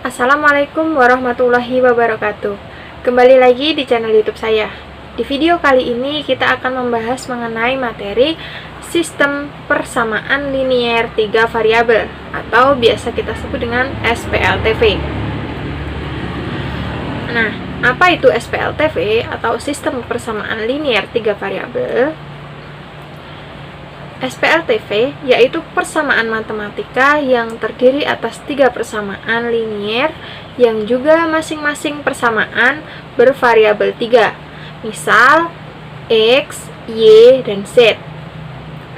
Assalamualaikum warahmatullahi wabarakatuh. Kembali lagi di channel YouTube saya. Di video kali ini kita akan membahas mengenai materi sistem persamaan linier 3 variabel atau biasa kita sebut dengan SPLTV. Nah, apa itu SPLTV atau sistem persamaan linier 3 variabel? SPLTV yaitu persamaan matematika yang terdiri atas 3 persamaan linier yang juga masing-masing persamaan bervariabel 3. Misal X, Y, dan Z.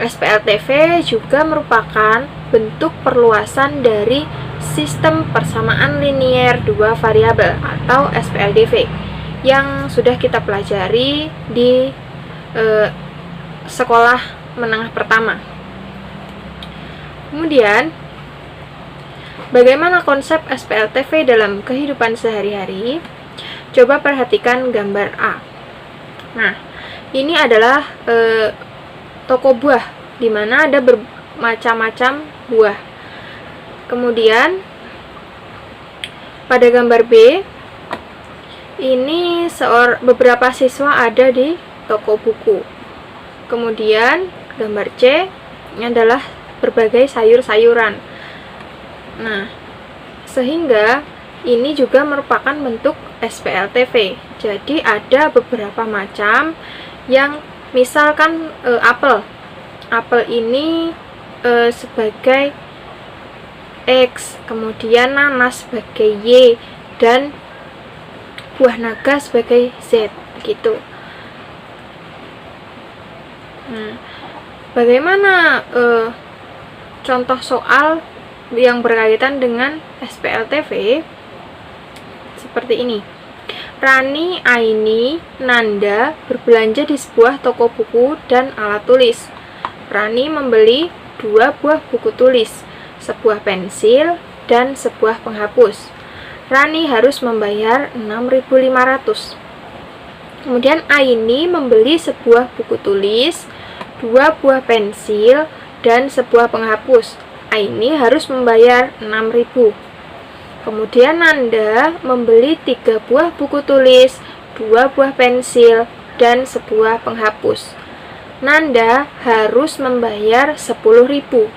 SPLTV juga merupakan bentuk perluasan dari sistem persamaan linier 2 variabel atau SPLDV yang sudah kita pelajari di sekolah menengah pertama. Kemudian, bagaimana konsep SPLTV dalam kehidupan sehari-hari? Coba perhatikan gambar A. Nah, ini adalah toko buah, di mana ada bermacam-macam buah. Kemudian, pada gambar B, ini beberapa siswa ada di toko buku. Kemudian gambar C ini adalah berbagai sayur-sayuran. Nah, sehingga ini juga merupakan bentuk SPLTV. Jadi ada beberapa macam yang misalkan apel. Apel ini sebagai X, kemudian nanas sebagai Y, dan buah naga sebagai Z, begitu. Nah, bagaimana contoh soal yang berkaitan dengan SPLTV? Seperti ini. Rani, Aini, Nanda berbelanja di sebuah toko buku dan alat tulis. Rani membeli 2 buah buku tulis, sebuah pensil, dan sebuah penghapus. Rani harus membayar 6.500. Kemudian Aini membeli sebuah buku tulis, 2 buah pensil, dan sebuah penghapus. Aini harus membayar 6.000. Kemudian Nanda membeli 3 buah buku tulis, 2 buah pensil, dan sebuah penghapus. Nanda harus membayar 10.000.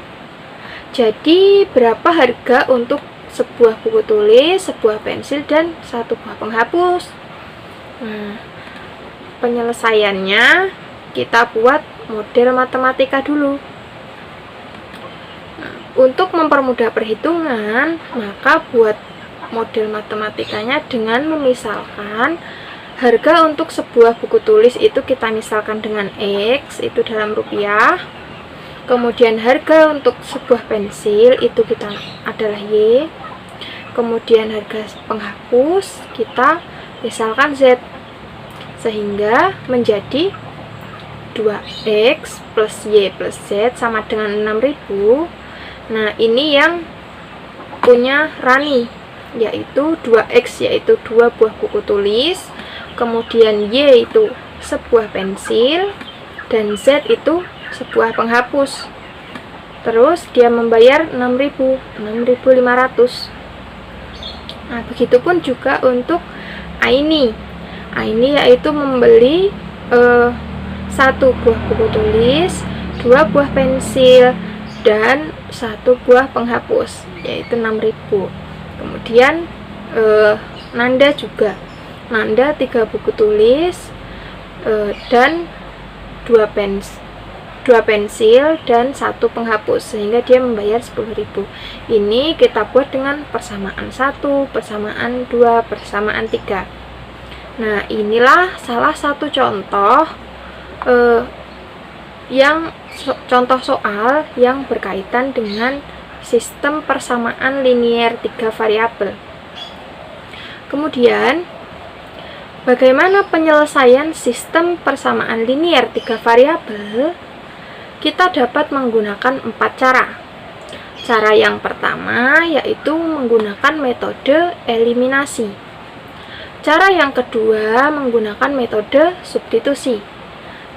Jadi berapa harga untuk sebuah buku tulis, sebuah pensil, dan 1 buah penghapus? Nah, penyelesaiannya kita buat model matematika dulu. Nah, untuk mempermudah perhitungan, maka buat model matematikanya dengan memisalkan harga untuk sebuah buku tulis itu kita misalkan dengan X, itu dalam rupiah. Kemudian harga untuk sebuah pensil itu kita adalah Y. Kemudian harga penghapus kita misalkan Z. Sehingga menjadi 2X plus Y plus Z sama dengan 6.000. Nah, ini yang punya Rani, yaitu 2X yaitu 2 buah buku tulis, kemudian Y itu sebuah pensil, dan Z itu sebuah penghapus. Terus dia membayar 6.500. Nah, begitupun juga untuk Aini. Aini yaitu membeli 1 buah buku tulis, 2 buah pensil, dan 1 buah penghapus, yaitu 6.000. Kemudian Nanda juga. Nanda 3 buku tulis dan 2 pensil dan 1 penghapus, sehingga dia membayar 10.000. Ini kita buat dengan persamaan 1, persamaan 2, persamaan 3. Nah, inilah salah satu contoh contoh soal yang berkaitan dengan sistem persamaan linier 3 variabel. Kemudian, bagaimana penyelesaian sistem persamaan linier 3 variabel? Kita dapat menggunakan 4 cara. Cara yang pertama yaitu menggunakan metode eliminasi. Cara yang kedua menggunakan metode substitusi.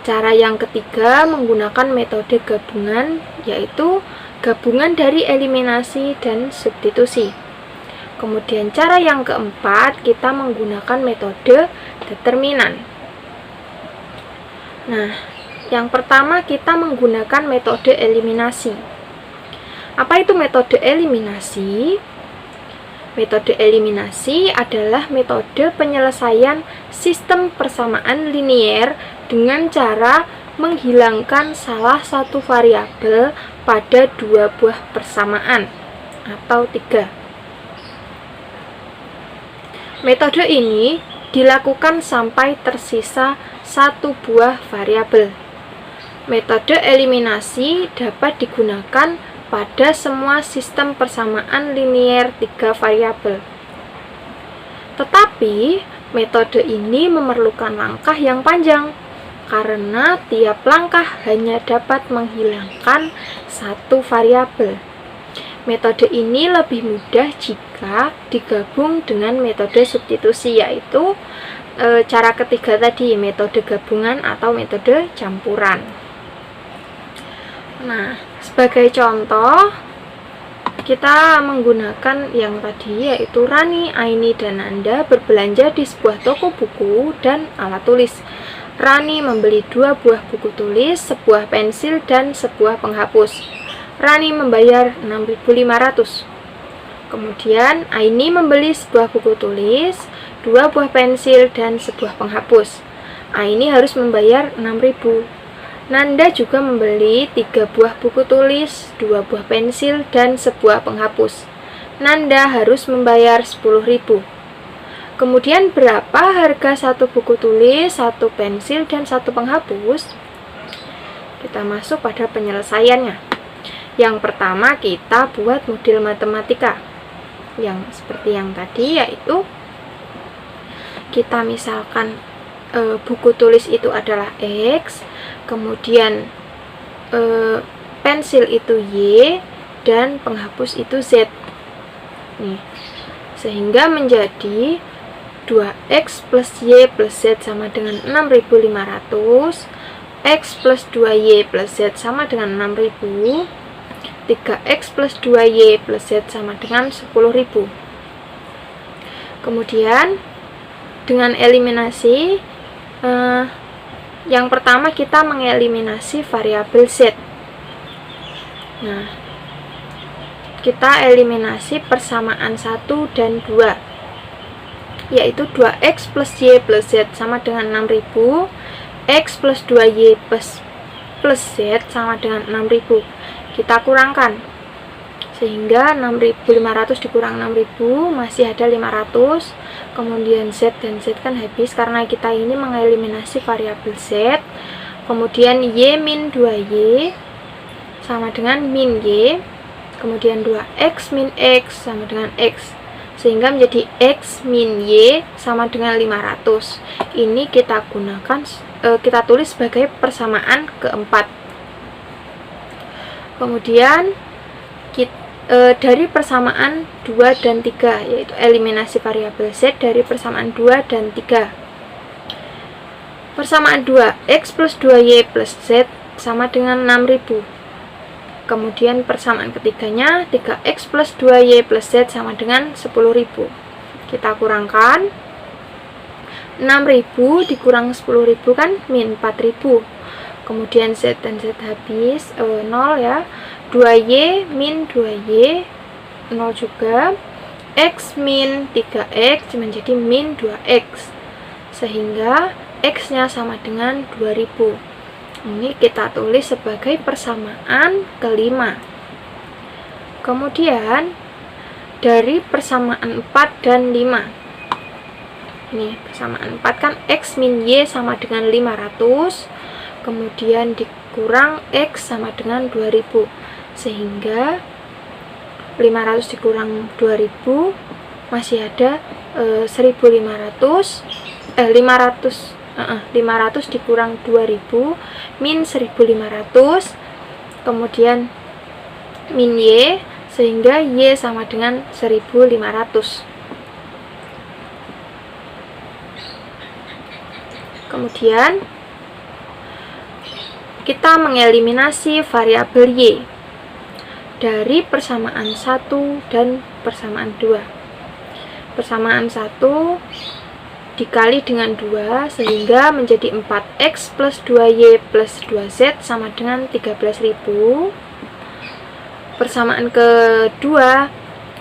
Cara yang ketiga menggunakan metode gabungan, yaitu gabungan dari eliminasi dan substitusi. Kemudian cara yang keempat, kita menggunakan metode determinan. Nah, yang pertama kita menggunakan metode eliminasi. Apa itu metode eliminasi? Metode eliminasi adalah metode penyelesaian sistem persamaan linier dengan cara menghilangkan salah satu variabel pada dua buah persamaan atau 3. Metode ini dilakukan sampai tersisa satu buah variabel. Metode eliminasi dapat digunakan pada semua sistem persamaan linier 3 variabel. Tetapi, metode ini memerlukan langkah yang panjang, karena tiap langkah hanya dapat menghilangkan satu variabel. Metode ini lebih mudah jika digabung dengan metode substitusi, yaitu cara ketiga tadi, metode gabungan atau metode campuran. Nah, sebagai contoh, kita menggunakan yang tadi, yaitu Rani, Aini, dan Nanda berbelanja di sebuah toko buku dan alat tulis. Rani membeli 2 buah buku tulis, sebuah pensil, dan sebuah penghapus. Rani membayar 6.500. Kemudian Aini membeli sebuah buku tulis, 2 buah pensil, dan sebuah penghapus. Aini harus membayar 6.000. Nanda juga membeli 3 buah buku tulis, 2 buah pensil, dan sebuah penghapus. Nanda harus membayar 10.000. Kemudian berapa harga satu buku tulis, 1 pensil, dan 1 penghapus? Kita masuk pada penyelesaiannya. Yang pertama kita buat model matematika yang seperti yang tadi, yaitu kita misalkan buku tulis itu adalah X, kemudian pensil itu Y, dan penghapus itu Z. Nih, sehingga menjadi 2X plus Y plus Z sama dengan 6.500, X plus 2Y plus Z sama dengan 6.000, 3X plus 2Y plus Z sama dengan 10.000. Kemudian dengan eliminasi, yang pertama kita mengeliminasi variabel Z. Nah, kita eliminasi persamaan 1 dan 2, yaitu 2X plus Y plus Z sama dengan 6.000, X plus 2Y plus Z sama dengan 6.000. Kita kurangkan, sehingga 6.500 dikurang 6.000 masih ada 500. Kemudian Z dan Z kan habis karena kita ini mengeliminasi variabel Z. Kemudian Y min 2Y sama dengan min Y. Kemudian 2X min X sama dengan X, sehingga menjadi X min Y sama dengan 500. Ini kita gunakan, kita tulis sebagai persamaan keempat. Kemudian dari persamaan 2 dan 3, yaitu eliminasi variabel Z dari persamaan 2 dan 3. Persamaan 2, X plus 2Y plus Z sama dengan 6.000. Kemudian persamaan ketiganya, 3X plus 2Y plus Z sama dengan 10.000. Kita kurangkan, 6.000 dikurang 10.000 kan min 4.000. Kemudian Z dan Z habis, 0 ya. 2Y min 2Y 0 juga. X min 3X menjadi min 2X, sehingga X nya sama dengan 2000. Ini kita tulis sebagai persamaan kelima. Kemudian dari persamaan 4 dan 5, ini persamaan 4 kan X min Y sama dengan 500, kemudian dikurang X sama dengan 2000, sehingga 500 dikurang 2000 masih ada 500 dikurang 2000 min 1500, kemudian min Y, sehingga Y sama dengan 1500. Kemudian kita mengeliminasi variabel Y dari persamaan 1 dan persamaan 2. persamaan 1 dikali dengan 2 sehingga menjadi 4x plus 2y plus 2z sama dengan 13.000. Persamaan kedua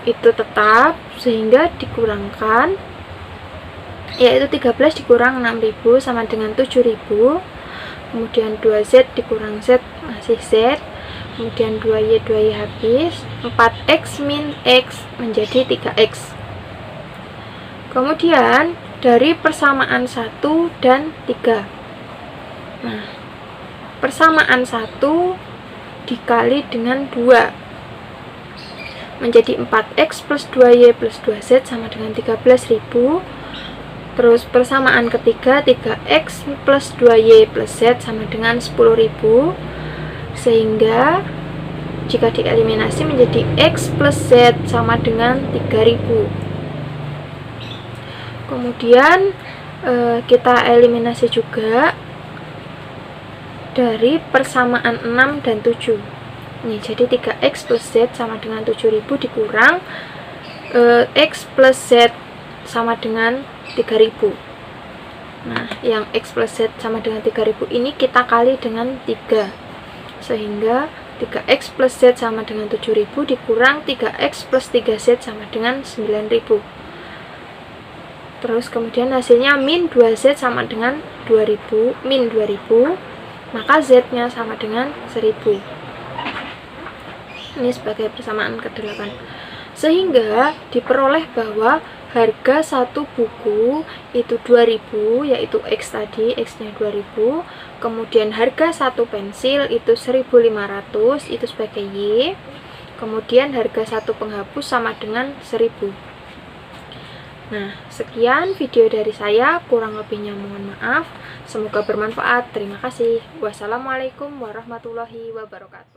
itu tetap sehingga dikurangkan, yaitu 13 dikurang 6.000 sama dengan 7.000. Kemudian 2z dikurang z masih z, kemudian 2y habis, 4x min x menjadi 3x. Kemudian dari persamaan 1 dan 3, nah persamaan 1 dikali dengan 2 menjadi 4x plus 2y plus 2z sama dengan 13.000. Terus persamaan ketiga 3x plus 2y plus z sama dengan 10.000, sehingga jika dieliminasi menjadi x plus z sama dengan 3.000. Kemudian kita eliminasi juga dari persamaan 6 dan 7. Nih, jadi 3x plus z sama dengan 7.000 dikurang x plus z sama dengan 3.000. Nah, yang x plus z sama dengan 3.000 ini kita kali dengan 3, sehingga 3x plus z sama dengan 7.000 dikurang 3x plus 3z sama dengan 9.000. Terus kemudian hasilnya min 2z sama dengan 2.000, min 2.000, maka z-nya sama dengan 1.000. Ini sebagai persamaan ke-8. Sehingga diperoleh bahwa harga satu buku itu 2.000, yaitu X tadi, X-nya 2.000. Kemudian harga satu pensil itu 1.500, itu sebagai Y. Kemudian harga satu penghapus sama dengan 1.000. Nah, sekian video dari saya, kurang lebihnya mohon maaf. Semoga bermanfaat. Terima kasih. Wassalamualaikum warahmatullahi wabarakatuh.